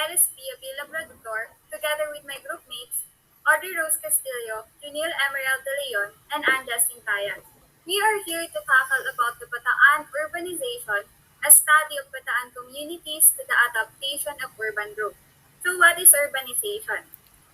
BPSU Labrador, together with my group mates, Audrey Castillo, Junill De Leon, and Justine Tayag. We are here to tackle about the Bataan urbanization, a study of Bataan communities to the adaptation of urban growth. So what is urbanization?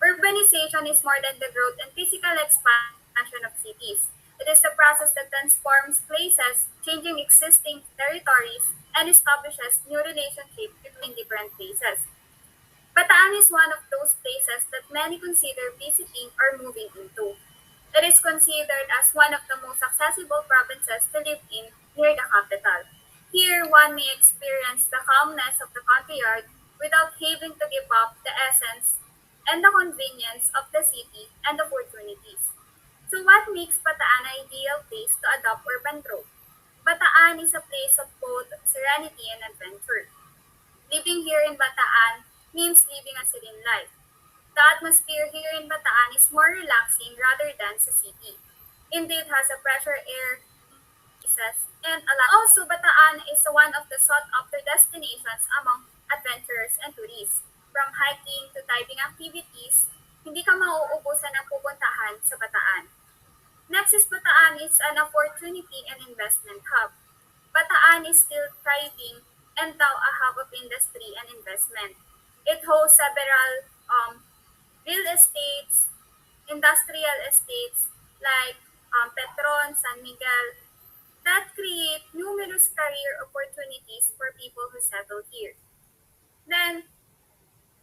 Urbanization is more than the growth and physical expansion of cities. It is the process that transforms places, changing existing territories, and establishes new relationships between different places. Bataan is one of those places that many consider visiting or moving into. It is considered as one of the most accessible provinces to live in near the capital. Here, one may experience the calmness of the countryside without having to give up the essence and the convenience of the city and opportunities. So what makes Bataan an ideal place to adopt urban growth? Bataan is a place of both serenity and adventure. Living here in Bataan means living a serene life. The atmosphere here in Bataan is more relaxing rather than sa city. Indeed has a fresher air, and a lot. Also, Bataan is one of the sought-after destinations among adventurers and tourists. From hiking to diving activities, hindi ka mauubusan ng pupuntahan sa Bataan. Next is Bataan is an opportunity and investment hub. Bataan is still thriving and now a hub of industry and investment. It hosts several real estates, industrial estates like Petron, San Miguel, that create numerous career opportunities for people who settle here. Then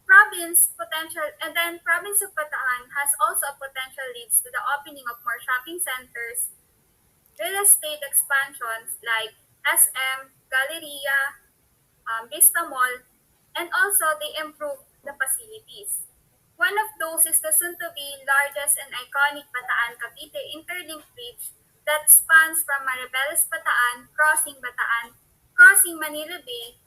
province of Bataan has also a potential leads to the opening of more shopping centers, real estate expansions like SM, Galleria, Vista Mall, and also they improve the facilities. One of those is the soon-to-be largest and iconic Bataan Cavite interlink bridge that spans from Maribeles Bataan, crossing Manila Bay,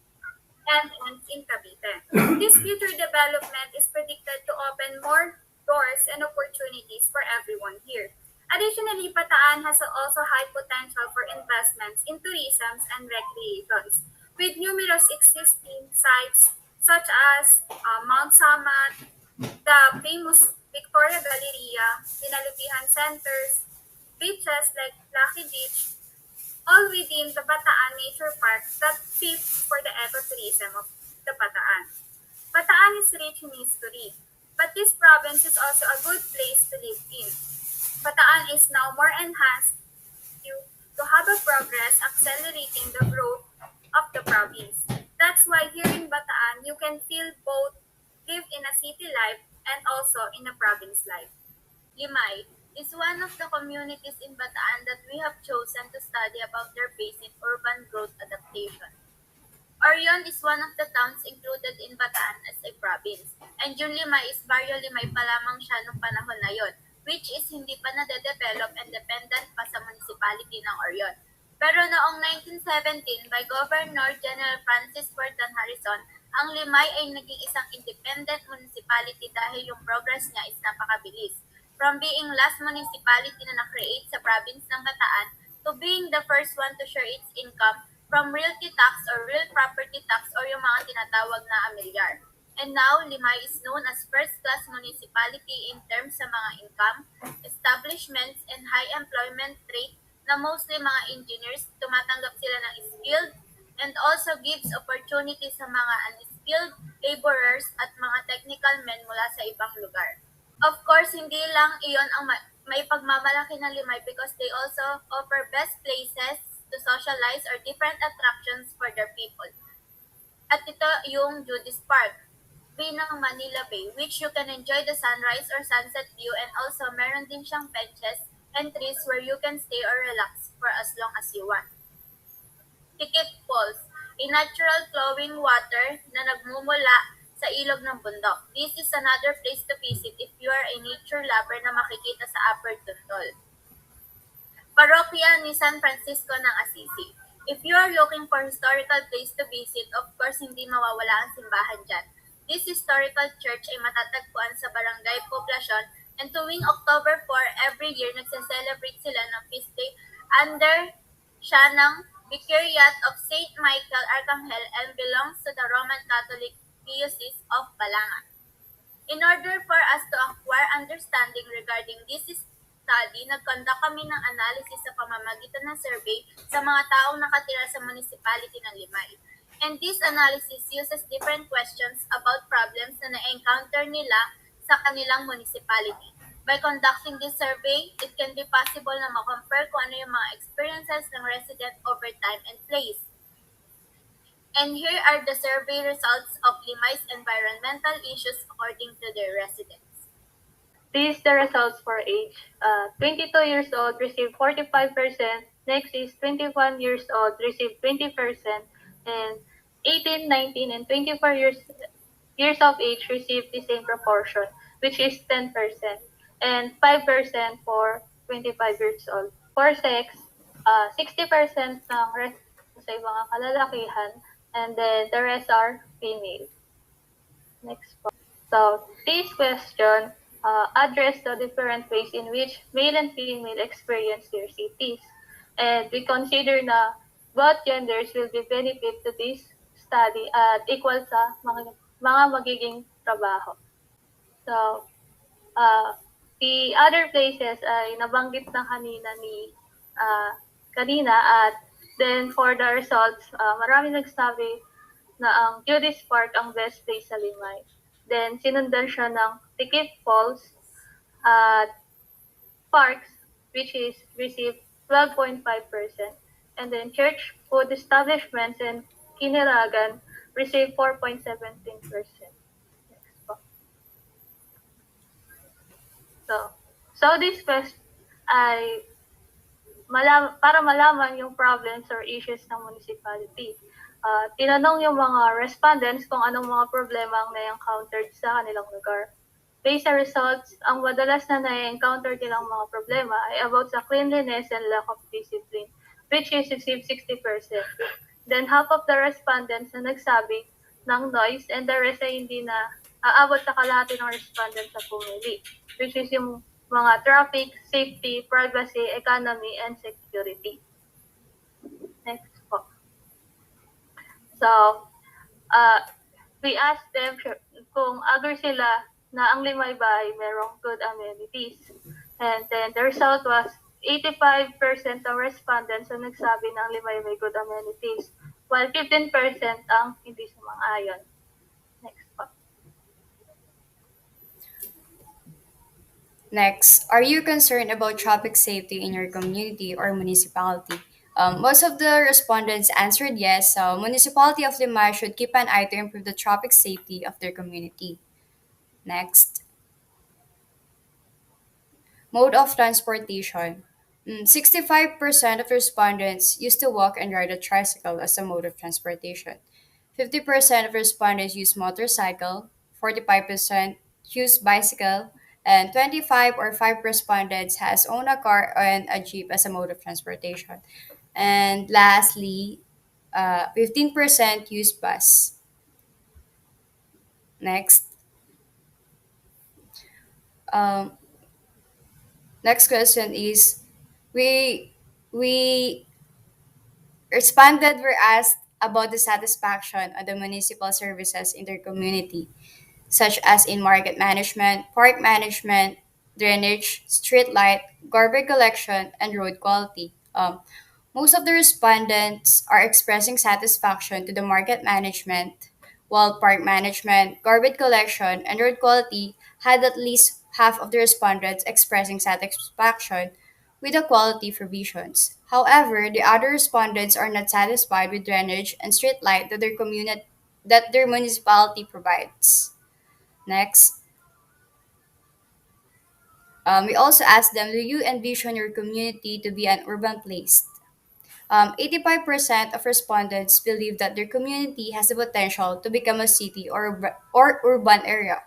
and ends in Cavite. This future development is predicted to open more doors and opportunities for everyone here. Additionally, Bataan has also high potential for investments in tourism and recreations, with numerous existing sites such as Mount Samat, the famous Victoria Galleria, Dinalupihan Centers, beaches like Lucky Beach, all within the Bataan Nature Park that fits for the ecotourism of the Bataan. Bataan is rich in history, but this province is also a good place to live in. Bataan is now more enhanced due to have a progress accelerating the growth of the province. That's why here in Bataan, you can feel both live in a city life and also in a province life. Limay is one of the communities in Bataan that we have chosen to study about their basic urban growth adaptation. Orion is one of the towns included in Bataan as a province, and yung Limay is Barrio Limay pa lamang siya nung panahon na yon, which is hindi pa nade-develop and dependent pa sa municipality ng Orion. Pero noong 1917, by Governor General Francis Ferdinand Harrison, ang Limay ay naging isang independent municipality dahil yung progress niya is napakabilis. From being last municipality na na-create sa province ng Bataan to being the first one to share its income from realty tax or real property tax or yung mga tinatawag na amilyar. And now, Limay is known as first-class municipality in terms sa mga income, establishments, and high employment rate na mostly mga engineers, tumatanggap sila ng skilled and also gives opportunity sa mga unskilled laborers at mga technical men mula sa ibang lugar. Of course, hindi lang iyon ang may pagmamalaki ng Limay because they also offer best places to socialize or different attractions for their people. At ito yung Judy's Park, Bay ng Manila Bay, which you can enjoy the sunrise or sunset view, and also meron din siyang benches and trees where you can stay or relax for as long as you want. Tikit Falls, a natural flowing water na nagmumula sa ilog ng bundok. This is another place to visit if you are a nature lover na makikita sa Upper Tundol. Parokya ni San Francisco ng Assisi. If you are looking for historical place to visit, of course hindi mawawala ang simbahan dyan. This historical church ay matatagpuan sa Barangay Poblacion, and tuwing October 4 every year nagse-celebrate sila ng feast day under siya ng Vicariate of Saint Michael Archangel and belongs to the Roman Catholic PUCs of Balangan. In order for us to acquire understanding regarding this study, nag-conduct kami ng analysis sa pamamagitan ng survey sa mga taong nakatira sa municipality ng Limay. And this analysis uses different questions about problems na na-encounter nila sa kanilang municipality. By conducting this survey, it can be possible na ma-compare kung ano yung mga experiences ng resident over time and place. And here are the survey results of Limay's environmental issues according to their residents. These the results for age. 22 years old received 45%. Next is 21 years old received 20%. And 18, 19, and 24 years of age received the same proportion, which is 10%. And 5% for 25 years old. For sex, 60% ng rest sa mga kalalakihan, and then the rest are female. Next po. So, this question address the different ways in which male and female experience their cities. And we consider na both genders will be benefit to this study at equal sa mga magiging trabaho. So, the other places ay nabanggit na kanina at then for the results, marami nagsabi na ang Judy's Park ang best place sa Limay. Then, sinundan siya ng Tikip Falls at Parks, which is received 12.5%. And then, Church, Food Establishments, and Kiniragan received 4.17%. Next po. So this quest ay para malaman yung problems or issues ng municipality. Tinanong yung mga respondents kung anong mga problema ang na-encountered sa kanilang lugar. Based sa results, ang madalas na na-encounter nilang mga problema ay about sa cleanliness and lack of discipline, which is received 60%. Then half of the respondents na nagsabi ng noise and the rest ay hindi na aabot sa kalahati ng respondents sa pumili, which is yung mga traffic, safety, privacy, economy, and security. Next po. So, we asked them kung agree sila na ang Limay ba ay merong good amenities. And then the result was 85% ng respondents ang nagsabi na ang Limay may good amenities, while 15% ang hindi sumang-ayon. Next po. Next, are you concerned about traffic safety in your community or municipality? Most of the respondents answered yes. So, municipality of Limay should keep an eye to improve the traffic safety of their community. Next, mode of transportation. 65% of respondents used to walk and ride a tricycle as a mode of transportation. 50% of respondents use motorcycle, 45% use bicycle, and 25 or 5 respondents has owned a car and a jeep as a mode of transportation. And lastly, 15% use bus. Next. Um, Next question is, we responded were asked about the satisfaction of the municipal services in their community, such as in market management, park management, drainage, street light, garbage collection, and road quality. Most of the respondents are expressing satisfaction to the market management, while park management, garbage collection, and road quality had at least half of the respondents expressing satisfaction with the quality provisions. However, the other respondents are not satisfied with drainage and street light that their municipality provides. Next, we also asked them, do you envision your community to be an urban place? 85% of respondents believe that their community has the potential to become a city or urban area.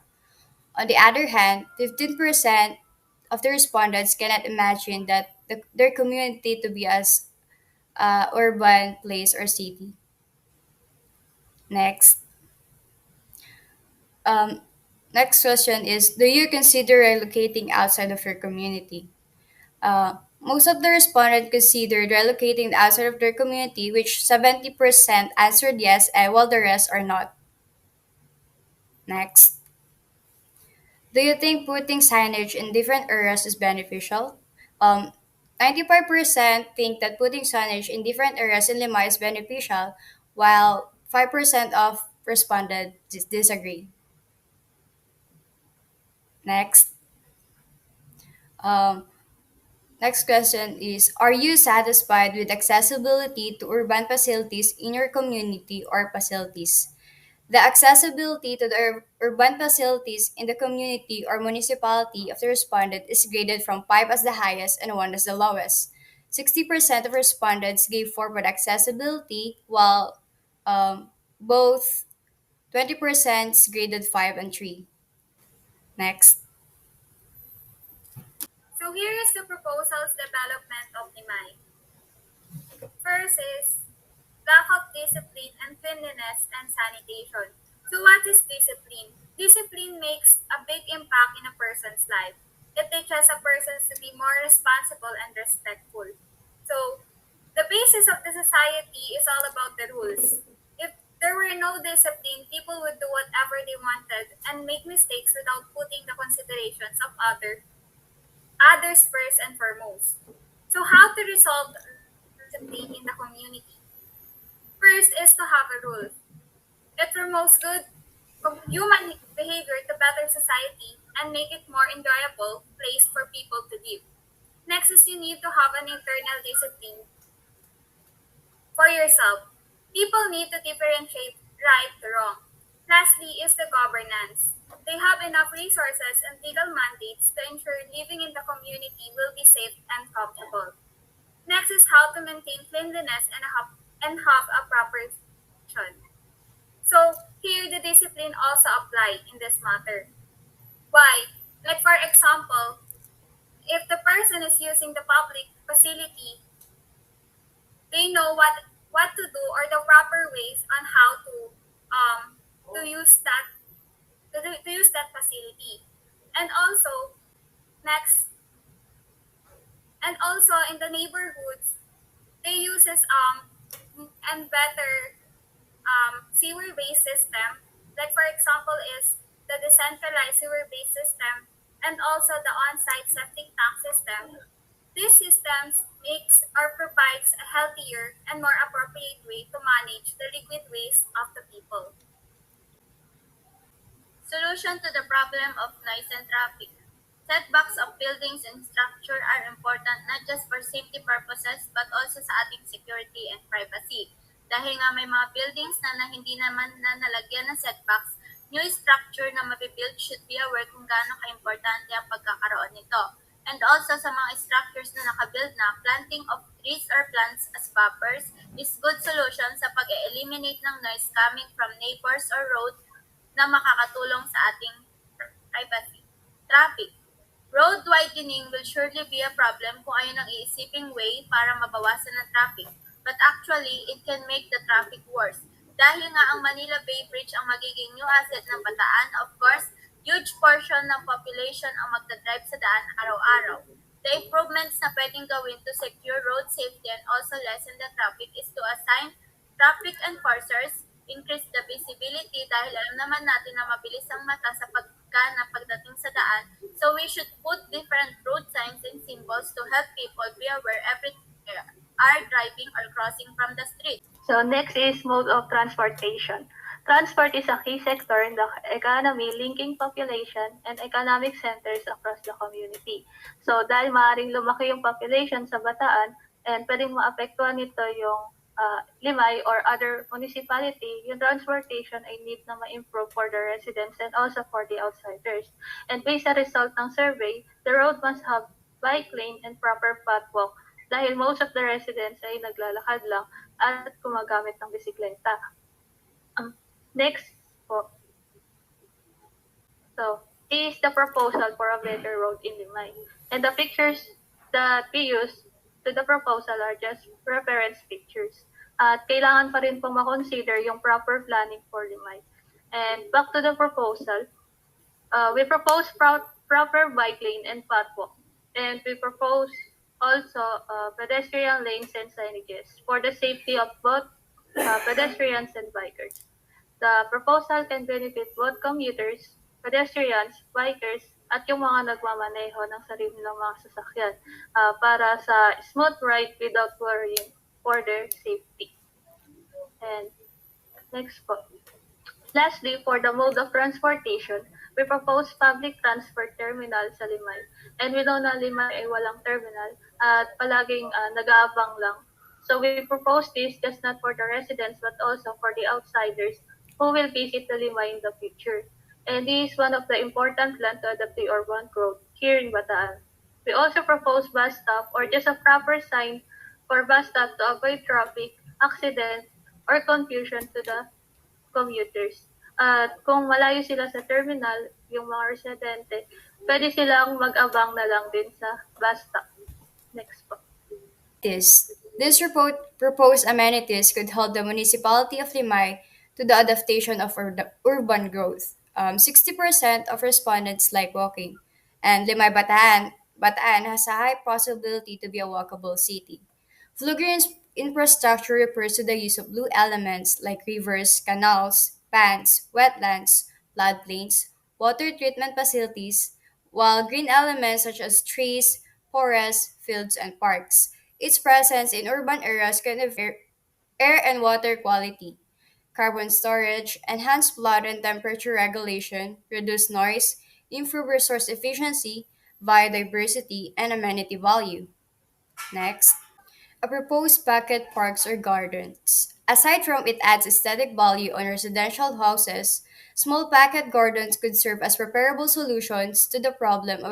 On the other hand, 15% of the respondents cannot imagine that their community to be as urban place or city. Next. Um, Next question is, do you consider relocating outside of your community? Most of the respondents considered relocating outside of their community, which 70% answered yes, and while the rest are not. Next. Do you think putting signage in different areas is beneficial? Um, 95% think that putting signage in different areas in Lima is beneficial, while 5% of respondents disagree. Next. Um, Next question is, are you satisfied with accessibility to urban facilities in your community or facilities? The accessibility to the urban facilities in the community or municipality of the respondent is graded from 5 as the highest and 1 as the lowest. 60% of respondents gave 4 for accessibility, while both 20% graded 5 and 3. Next. So here is the proposal's development of Limay. First is lack of discipline and cleanliness and sanitation. So what is discipline? Discipline makes a big impact in a person's life. It teaches a person to be more responsible and respectful. So the basis of the society is all about the rules. If there were no discipline, people would do whatever they wanted and make mistakes without putting the considerations of others first and foremost. So how to resolve discipline in the community? First is to have a rule. It promotes good human behavior to better society and make it more enjoyable place for people to live. Next is you need to have an internal discipline for yourself. People need to differentiate right to wrong. Lastly is the governance. They have enough resources and legal mandates to ensure living in the community will be safe and comfortable. Next is how to maintain cleanliness and have a proper sanitation. So here the discipline also apply in this matter. Why? Like for example, if the person is using the public facility, they know what to do or the proper ways on how to use to use that facility. And also next and also in the neighborhoods, they uses and better sewer-based system. Like for example, is the decentralized sewer-based system and also the on-site septic tank system. These systems makes or provides a healthier and more appropriate way to manage the liquid waste of the people. Solution to the problem of noise and traffic. Setbacks of buildings and structure are important not just for safety purposes but also sa ating security and privacy. Dahil nga may mga buildings na hindi naman na nalagyan ng setbacks, new structure na mabibuild should be aware kung gaano ka-importante ang pagkakaroon nito. And also sa mga structures na nakabuild na, planting of trees or plants as buffers is good solution sa pag-eliminate ng noise coming from neighbors or road na makakatulong sa ating privacy. Traffic. Road widening will surely be a problem kung ayun ang iisiping way para mabawasan ang traffic. But actually, it can make the traffic worse. Dahil nga ang Manila Bay Bridge ang magiging new asset ng Bataan, of course, huge portion ng population ang magdadrive sa daan araw-araw. The improvements na pwedeng gawin to secure road safety and also lessen the traffic is to assign traffic enforcers, increase the visibility dahil alam naman natin na mabilis ang mata sa paggana pagdating sa daan. So we should put different road signs and symbols to help people be aware every are driving or crossing from the street. So next is mode of transportation. Transport is a key sector in the economy linking population and economic centers across the community. So dahil maaaring lumaki yung population sa Bataan and pwedeng maapektuhan nito yung Limay or other municipality, yung transportation ay need na ma-improve for the residents and also for the outsiders. And based sa result ng survey, the road must have bike lane and proper pathwalk dahil most of the residents ay naglalakad lang at gumagamit ng bisikleta. Next po. So, is the proposal for a better road in Limay. And the pictures that we use to the proposal are just reference pictures. At kailangan pa rin pong makonsider yung proper planning for Limay. And back to the proposal, we propose proper bike lane and pathwalk. And we propose also pedestrian lanes and signages for the safety of both pedestrians and bikers. The proposal can benefit both commuters, pedestrians, bikers, at yung mga nagmamaneho ng sarili nilang mga sasakyan para sa smooth ride without worrying for their safety. And next po. Lastly, for the mode of transportation, we propose public transport terminal sa Limay. And we know na Limay ay walang terminal at palaging nag-aabang lang. So we propose this just not for the residents but also for the outsiders who will visit the Limay in the future. And this is one of the important plan to adapt to urban growth here in Bataan. We also propose bus stop or just a proper sign for bus stop to avoid traffic, accident, or confusion to the commuters. At kung malayo sila sa terminal, yung mga residente, pwede silang mag-abang na lang din sa bus stop. Next po. This proposed amenities could help the municipality of Limay to the adaptation of urban growth. 60% of respondents like walking, and Bataan has a high possibility to be a walkable city. Infrastructure refers to the use of blue elements like rivers, canals, ponds, wetlands, floodplains, water treatment facilities, while green elements such as trees, forests, fields, and parks. Its presence in urban areas can affect air and water quality, carbon storage, enhance flood and temperature regulation, reduce noise, improve resource efficiency, biodiversity, and amenity value. Next, a proposed pocket parks or gardens. Aside from it adds aesthetic value on residential houses, small pocket gardens could serve as repairable solutions to the problem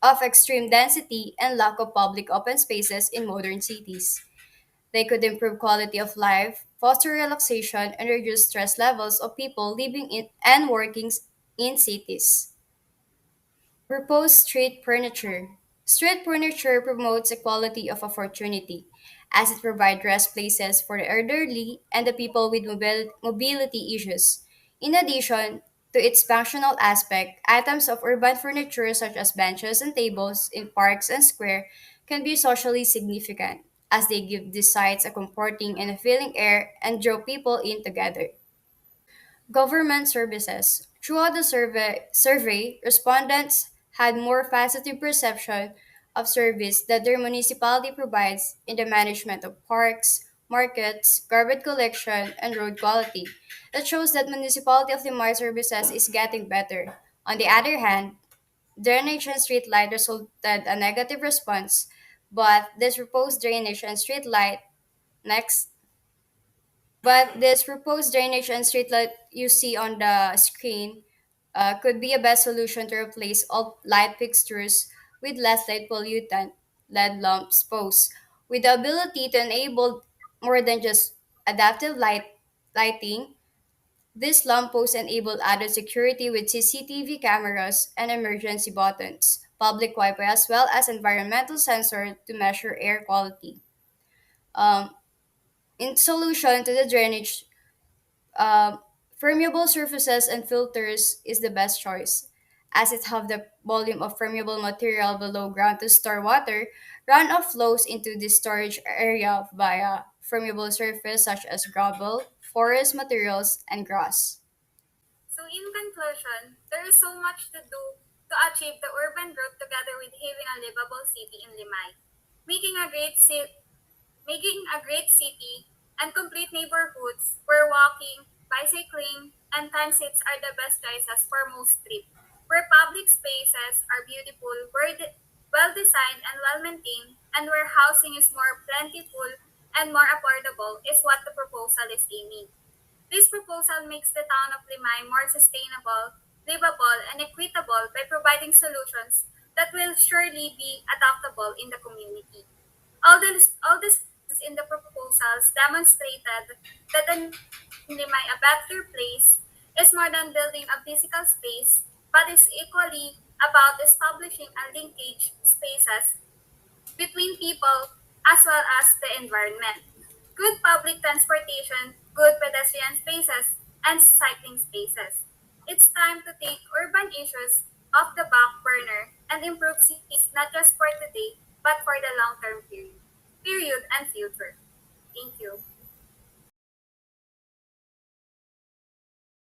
of extreme density and lack of public open spaces in modern cities. They could improve quality of life, foster relaxation, and reduce stress levels of people living in and working in cities. Proposed street furniture. Street furniture promotes equality of opportunity, as it provides rest places for the elderly and the people with mobility issues. In addition to its functional aspect, items of urban furniture such as benches and tables in parks and square can be socially significant, as they give these sites a comforting and a feeling air and draw people in together. Government services. Throughout the survey, respondents had more positive perception of service that their municipality provides in the management of parks, markets, garbage collection, and road quality. That shows that municipality of Limay services is getting better. On the other hand, drainage and street light resulted a negative response, but this proposed drainage and street light next But this proposed drainage and street light you see on the screen could be a best solution to replace all light fixtures with less light pollutant LED lamps posts, with the ability to enable more than just adaptive lighting. These lamp posts enable added security with CCTV cameras and emergency buttons, public Wi-Fi, as well as environmental sensor to measure air quality. Um, in solution to the drainage, um, permeable surfaces and filters is the best choice, as it have the volume of permeable material below ground to store water. Runoff flows into the storage area via permeable surface such as gravel, forest materials, and grass. So in conclusion, there is so much to do to achieve the urban growth together with having a livable city in Limay. Making a great city making a great city and complete neighborhoods where walking, bicycling, and transits are the best choices for most trips, where public spaces are beautiful, well designed and well maintained, and where housing is more plentiful and more affordable is what the proposal is aiming. This proposal makes the town of Limay more sustainable, livable, and equitable by providing solutions that will surely be adoptable in the community. All the steps in the proposals demonstrated that the Limay a better place is more than building a physical space, but is equally about establishing a linkage spaces between people as well as the environment. Good public transportation, good pedestrian spaces, and cycling spaces. It's time to take urban issues off the back burner and improve cities not just for today, but for the long-term period and future. Thank you.